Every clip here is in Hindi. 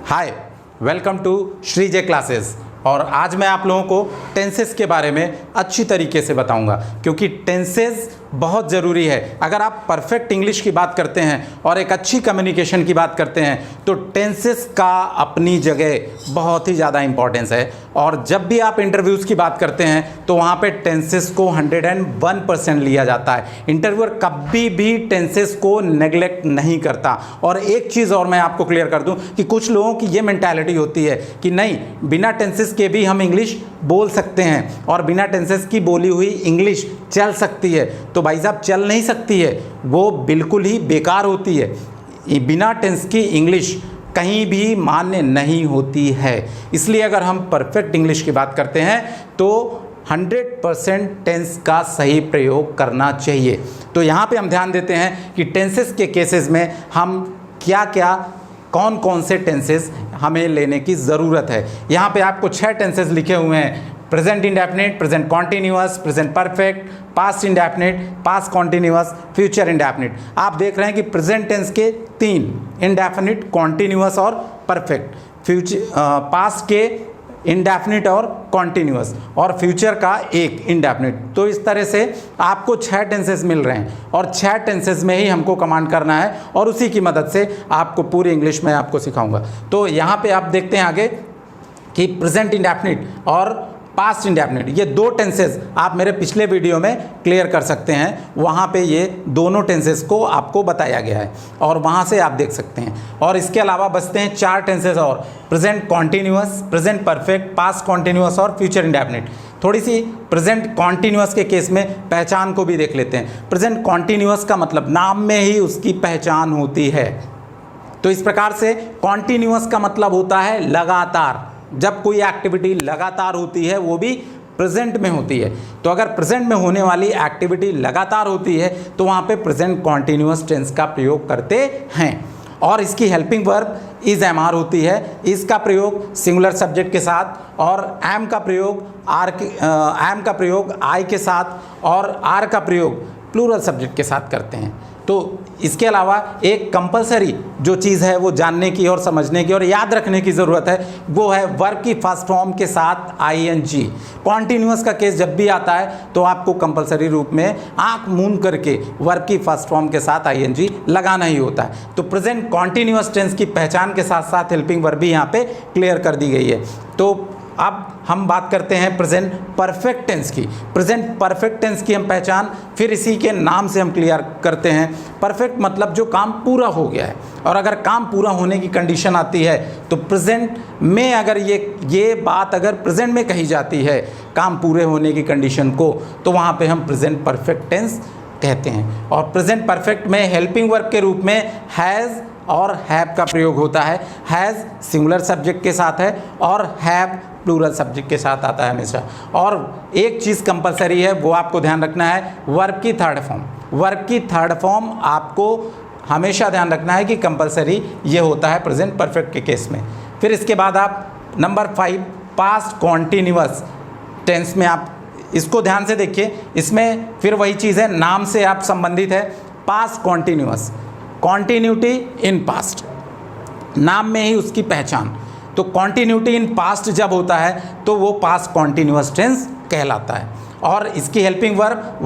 Hi, welcome to Shri J classes. और आज मैं आप लोगों को टेंसेस के बारे में अच्छी तरीके से बताऊंगा, क्योंकि टेंसेस बहुत ज़रूरी है। अगर आप परफेक्ट इंग्लिश की बात करते हैं और एक अच्छी कम्युनिकेशन की बात करते हैं तो टेंसेस का अपनी जगह बहुत ही ज़्यादा इंपॉर्टेंस है। और जब भी आप इंटरव्यूज़ की बात करते हैं तो वहाँ पे टेंसेस को 101% लिया जाता है। इंटरव्यूअर कभी भी टेंसेस को नेग्लेक्ट नहीं करता। और एक चीज़ और मैं आपको क्लियर कर दूं कि कुछ लोगों की ये मेंटालिटी होती है कि नहीं, बिना टेंसेस के भी हम इंग्लिश बोल सकते हैं और बिना टेंसेस की बोली हुई इंग्लिश चल सकती है। तो भाई साहब, चल नहीं सकती है, वो बिल्कुल ही बेकार होती है। बिना टेंस की इंग्लिश कहीं भी मान्य नहीं होती है। इसलिए अगर हम परफेक्ट इंग्लिश की बात करते हैं तो 100% टेंस का सही प्रयोग करना चाहिए। तो यहाँ पे हम ध्यान देते हैं कि टेंसेस के केसेस में हम कौन कौन से टेंसेस हमें लेने की ज़रूरत है। यहाँ पे आपको 6 टेंसेस लिखे हुए हैं: present indefinite, present continuous, present perfect, past indefinite, past continuous, future indefinite. आप देख रहे हैं कि प्रेजेंट टेंस के 3, इंडेफिनिट, कॉन्टिन्यूअस और परफेक्ट, पास्ट के इंडेफिनिट और कॉन्टिन्यूअस, और फ्यूचर का 1 इंडेफिनिट। तो इस तरह से आपको 6 टेंसेस मिल रहे हैं और 6 टेंसेस में ही हमको कमांड करना है और उसी की मदद से आपको पूरी इंग्लिश में आपको सिखाऊंगा। तो यहाँ पे आप देखते हैं आगे कि प्रेजेंट इंडेफिनिट और पास्ट इंडेफिनिट, ये 2 टेंसेस आप मेरे पिछले वीडियो में क्लियर कर सकते हैं। वहाँ पे ये दोनों टेंसेस को आपको बताया गया है और वहाँ से आप देख सकते हैं। और इसके अलावा बचते हैं 4 टेंसेस और: present continuous, present perfect, past continuous और फ्यूचर इंडेफिनिट। थोड़ी सी प्रेजेंट कॉन्टिन्यूअस के केस में पहचान को भी देख लेते हैं। प्रेजेंट कॉन्टिन्यूअस का मतलब नाम में ही उसकी पहचान होती है। तो इस प्रकार से कॉन्टिन्यूअस का मतलब होता है लगातार। जब कोई एक्टिविटी लगातार होती है वो भी प्रेजेंट में होती है। तो अगर प्रेजेंट में होने वाली एक्टिविटी लगातार होती है तो वहाँ पे प्रेजेंट कॉन्टिन्यूअस टेंस का प्रयोग करते हैं। और इसकी helping verb is am are होती है। इसका प्रयोग सिंगुलर सब्जेक्ट के साथ और एम का प्रयोग आई के साथ और आर का प्रयोग प्लूरल सब्जेक्ट के साथ करते हैं। तो इसके अलावा एक कंपलसरी जो चीज़ है वो जानने की और समझने की और याद रखने की ज़रूरत है, वो है वर्ब की फर्स्ट फॉर्म के साथ आईएनजी। कॉन्टिन्यूअस का केस जब भी आता है तो आपको कंपलसरी रूप में आंख मूंद करके वर्ब की फर्स्ट फॉर्म के साथ आईएनजी लगाना ही होता है। तो प्रेजेंट कॉन्टिन्यूअस टेंस की पहचान के साथ साथ हेल्पिंग वर्ब भी यहाँ पे क्लियर कर दी गई है। तो अब हम बात करते हैं प्रेजेंट परफेक्ट टेंस की। प्रेजेंट परफेक्ट टेंस की हम पहचान फिर इसी के नाम से हम क्लियर करते हैं। परफेक्ट मतलब जो काम पूरा हो गया है। और अगर काम पूरा होने की कंडीशन आती है तो प्रेजेंट में अगर ये बात अगर प्रेजेंट में कही जाती है काम पूरे होने की कंडीशन को, तो वहाँ पे हम प्रेजेंट परफेक्ट टेंस कहते हैं। और प्रेजेंट परफेक्ट में हेल्पिंग वर्ब के रूप में हैज़ और हैव का प्रयोग होता है। हैज़ सिंगुलर सब्जेक्ट के साथ है और हैव प्लूरल सब्जेक्ट के साथ आता है हमेशा। और एक चीज़ कंपलसरी है, वो आपको ध्यान रखना है, वर्ब की थर्ड फॉर्म। वर्ब की थर्ड फॉर्म आपको हमेशा ध्यान रखना है कि कंपलसरी ये होता है प्रेजेंट परफेक्ट के केस में। फिर इसके बाद आप नंबर 5 पास्ट कॉन्टिन्यूअस टेंस में आप इसको ध्यान से देखिए। इसमें फिर वही चीज़ है, नाम से आप संबंधित है। Past continuous, continuity in past, नाम में ही उसकी पहचान। तो कॉन्टिन्यूटी इन पास्ट जब होता है तो वो पास्ट कॉन्टिन्यूअस टेंस कहलाता है। और इसकी हेल्पिंग वर्ब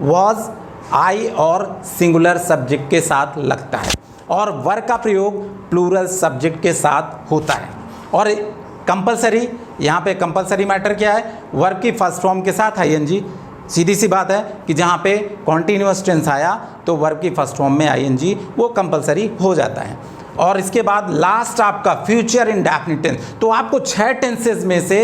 वॉज आई और सिंगुलर सब्जेक्ट के साथ लगता है। और वर का प्रयोग प्लूरल सब्जेक्ट के साथ होता है। और कंपलसरी, यहाँ पे कंपलसरी मैटर क्या है, वर्ब की फर्स्ट फॉर्म के साथ आईएनजी। सीधी सी बात है कि जहाँ पे कॉन्टिन्यूअस टेंस आया तो वर्ब की फर्स्ट फॉर्म में आईएनजी वो कंपलसरी हो जाता है। और इसके बाद लास्ट आपका फ्यूचर इंडेफिनिट टेंस। तो आपको 6 टेंसेस में से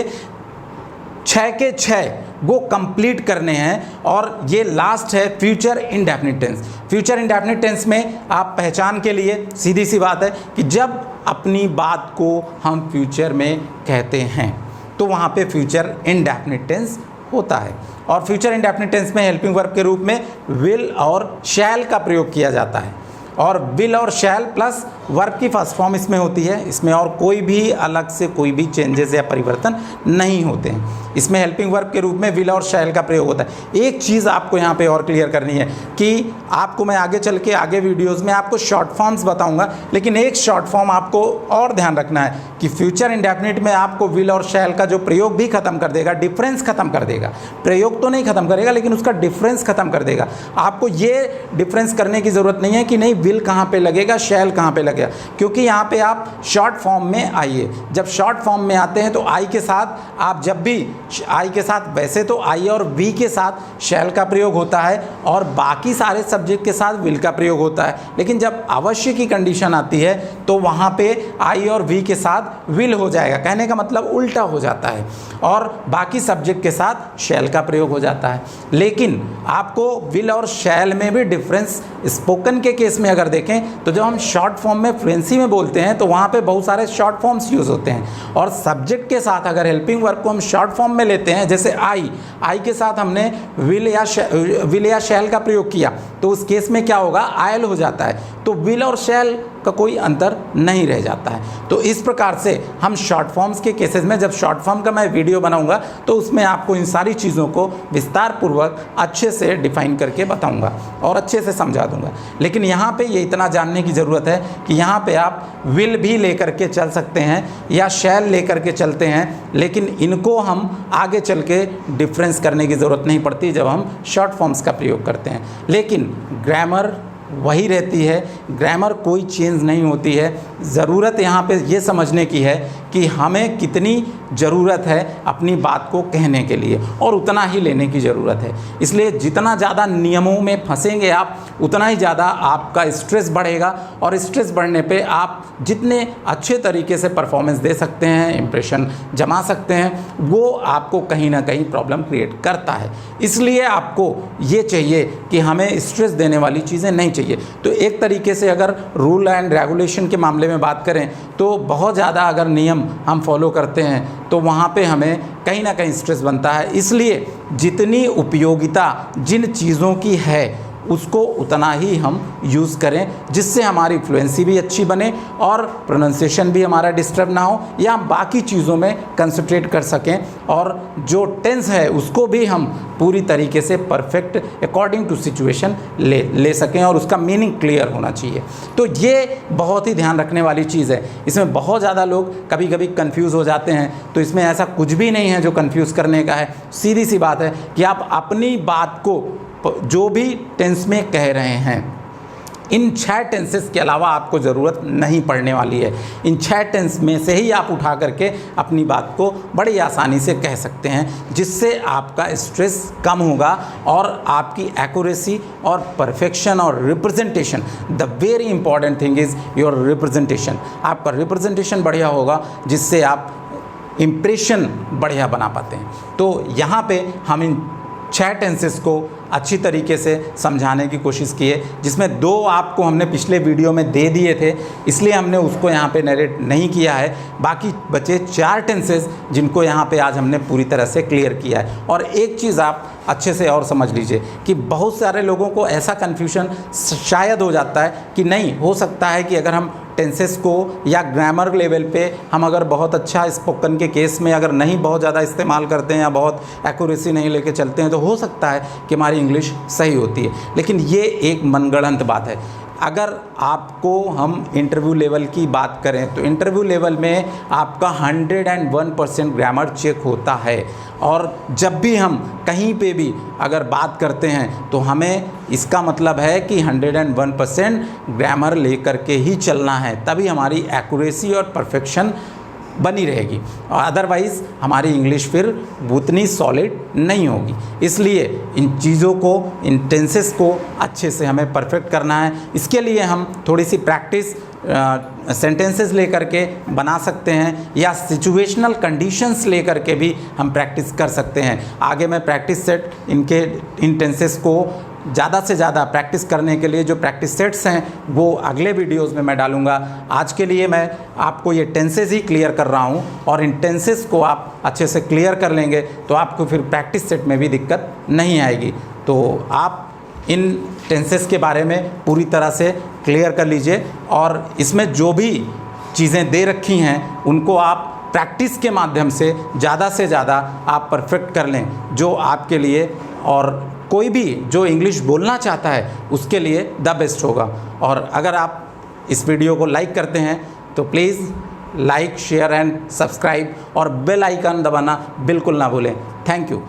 6 के 6 वो कंप्लीट करने हैं और ये लास्ट है future indefinite tense. Future indefinite tense में आप पहचान के लिए सीधी सी बात है कि जब अपनी बात को हम फ्यूचर में कहते हैं तो वहाँ पे फ्यूचर इंडेफिनिट टेंस होता है। और फ्यूचर इंडेफिनिट टेंस में हेल्पिंग वर्ब के रूप में विल और शैल का प्रयोग किया जाता है। और विल और शैल प्लस वर्ब की फर्स्ट फॉर्म इसमें होती है, इसमें और कोई भी अलग से कोई भी चेंजेस या परिवर्तन नहीं होते हैं। इसमें हेल्पिंग वर्ब के रूप में विल और शैल का प्रयोग होता है। एक चीज़ आपको यहाँ पे और क्लियर करनी है कि आपको मैं आगे चल के आगे वीडियोज़ में आपको शॉर्ट फॉर्म्स बताऊँगा, लेकिन एक शॉर्ट फॉर्म आपको और ध्यान रखना है कि फ्यूचर इंडेफिनिट में आपको विल और शैल का जो प्रयोग भी खत्म कर देगा, डिफरेंस खत्म कर देगा। प्रयोग तो नहीं खत्म करेगा लेकिन उसका डिफरेंस खत्म कर देगा। आपको ये डिफरेंस करने की ज़रूरत नहीं है कि नहीं विल कहाँ पे लगेगा, शैल कहाँ पे लगेगा, क्योंकि यहाँ पे आप शॉर्ट फॉर्म में आइए। जब शॉर्ट फॉर्म में आते हैं तो आई के साथ आप जब भी आई के साथ, वैसे तो आई और वी के साथ शैल का प्रयोग होता है और बाकी सारे सब्जेक्ट के साथ विल का प्रयोग होता है, लेकिन जब अवश्य की कंडीशन आती है तो वहाँ पे आई और वी के साथ विल हो जाएगा। कहने का मतलब उल्टा हो जाता है और बाकी सब्जेक्ट के साथ शैल का प्रयोग हो जाता है। लेकिन आपको विल और शैल में भी डिफरेंस, स्पोकन के केस में अगर देखें तो जब हम शॉर्ट फॉर्म में फ्लुएंसी में बोलते हैं तो वहाँ पे बहुत सारे शॉर्ट फॉर्म्स यूज़ होते हैं और सब्जेक्ट के साथ अगर हेल्पिंग वर्ब को हम शॉर्ट फॉर्म में लेते हैं, जैसे आई के साथ हमने विल या शैल का प्रयोग किया तो उस केस में क्या होगा, आयल हो जाता है, तो विल और शैल का कोई अंतर नहीं रह जाता है। तो इस प्रकार से हम शॉर्ट फॉर्म्स के केसेस में, जब शॉर्ट फॉर्म का मैं वीडियो बनाऊंगा तो उसमें आपको इन सारी चीज़ों को विस्तार पूर्वक अच्छे से डिफाइन करके बताऊंगा और अच्छे से समझा दूंगा। लेकिन यहाँ पे ये इतना जानने की ज़रूरत है कि यहाँ पे आप विल भी लेकर के चल सकते हैं या शैल लेकर के चलते हैं, लेकिन इनको हम आगे चल के डिफरेंस करने की ज़रूरत नहीं पड़ती जब हम शॉर्ट फॉर्म्स का प्रयोग करते हैं। लेकिन ग्रामर वही रहती है, ग्रामर कोई चेंज नहीं होती है। ज़रूरत यहाँ पे ये समझने की है कि हमें कितनी ज़रूरत है अपनी बात को कहने के लिए और उतना ही लेने की ज़रूरत है। इसलिए जितना ज़्यादा नियमों में फंसेंगे आप, उतना ही ज़्यादा आपका स्ट्रेस बढ़ेगा और स्ट्रेस बढ़ने पे आप जितने अच्छे तरीके से परफॉर्मेंस दे सकते हैं, इंप्रेशन जमा सकते हैं, वो आपको कहीं ना कहीं प्रॉब्लम क्रिएट करता है। इसलिए आपको ये चाहिए कि हमें स्ट्रेस देने वाली चीज़ें नहीं चाहिए। तो एक तरीके से अगर रूल एंड रेगुलेशन के मामले में बात करें तो बहुत ज़्यादा अगर नियम हम फॉलो करते हैं तो वहाँ पे हमें कहीं ना कहीं स्ट्रेस बनता है। इसलिए जितनी उपयोगिता जिन चीज़ों की है उसको उतना ही हम यूज़ करें, जिससे हमारी फ्लुएंसी भी अच्छी बने और प्रोनाउंसिएशन भी हमारा डिस्टर्ब ना हो, या हम बाकी चीज़ों में कंसंट्रेट कर सकें और जो टेंस है उसको भी हम पूरी तरीके से परफेक्ट अकॉर्डिंग टू सिचुएशन ले सकें और उसका मीनिंग क्लियर होना चाहिए। तो ये बहुत ही ध्यान रखने वाली चीज़ है। इसमें बहुत ज़्यादा लोग कभी कभी कन्फ्यूज़ हो जाते हैं, तो इसमें ऐसा कुछ भी नहीं है जो कन्फ्यूज़ करने का है। सीधी सी बात है कि आप अपनी बात को जो भी टेंस में कह रहे हैं, इन 6 टेंसेस के अलावा आपको ज़रूरत नहीं पड़ने वाली है। इन 6 टेंस में से ही आप उठा करके अपनी बात को बड़ी आसानी से कह सकते हैं, जिससे आपका स्ट्रेस कम होगा और आपकी एक्यूरेसी और परफेक्शन और representation, the very important thing is your representation. आपका रिप्रेजेंटेशन बढ़िया होगा जिससे आप इम्प्रेशन बढ़िया बना पाते हैं। तो यहाँ पे हम इन 6 टेंसेस को अच्छी तरीके से समझाने की कोशिश की है, जिसमें 2 आपको हमने पिछले वीडियो में दे दिए थे, इसलिए हमने उसको यहाँ पे नरेट नहीं किया है। बाकी बचे 4 टेंसेस जिनको यहाँ पे आज हमने पूरी तरह से क्लियर किया है। और एक चीज़ आप अच्छे से और समझ लीजिए कि बहुत सारे लोगों को ऐसा कन्फ्यूजन शायद हो जाता है कि नहीं, हो सकता है कि अगर हम टेंसेस को या ग्रामर लेवल पे हम अगर बहुत अच्छा स्पोकन के केस में अगर नहीं बहुत ज़्यादा इस्तेमाल करते हैं या बहुत एक्यूरेसी नहीं लेके चलते हैं तो हो सकता है कि हमारी इंग्लिश सही होती है। लेकिन ये एक मनगढ़ंत बात है। अगर आपको हम इंटरव्यू लेवल की बात करें तो इंटरव्यू लेवल में आपका 101% ग्रामर चेक होता है, और जब भी हम कहीं पे भी अगर बात करते हैं तो हमें इसका मतलब है कि 101% ग्रामर लेकर के ही चलना है, तभी हमारी एक्यूरेसी और परफेक्शन बनी रहेगी, और अदरवाइज़ हमारी इंग्लिश फिर उतनी सॉलिड नहीं होगी। इसलिए इन चीज़ों को, इन टेंसेस को अच्छे से हमें परफेक्ट करना है। इसके लिए हम थोड़ी सी प्रैक्टिस सेंटेंसेस लेकर के बना सकते हैं, या सिचुएशनल कंडीशंस लेकर के भी हम प्रैक्टिस कर सकते हैं। आगे मैं प्रैक्टिस सेट इन टेंसेस को ज़्यादा से ज़्यादा प्रैक्टिस करने के लिए जो प्रैक्टिस सेट्स हैं वो अगले वीडियोस में मैं डालूँगा। आज के लिए मैं आपको ये टेंसेस ही क्लियर कर रहा हूँ, और इन टेंसेस को आप अच्छे से क्लियर कर लेंगे तो आपको फिर प्रैक्टिस सेट में भी दिक्कत नहीं आएगी। तो आप इन टेंसेस के बारे में पूरी तरह से क्लियर कर लीजिए। और इसमें जो भी चीज़ें दे रखी हैं उनको आप प्रैक्टिस के माध्यम से ज़्यादा आप परफेक्ट कर लें, जो आपके लिए और कोई भी जो इंग्लिश बोलना चाहता है उसके लिए द बेस्ट होगा। और अगर आप इस वीडियो को लाइक करते हैं तो please like, share and subscribe और बेल आइकन दबाना बिल्कुल ना भूलें। Thank you.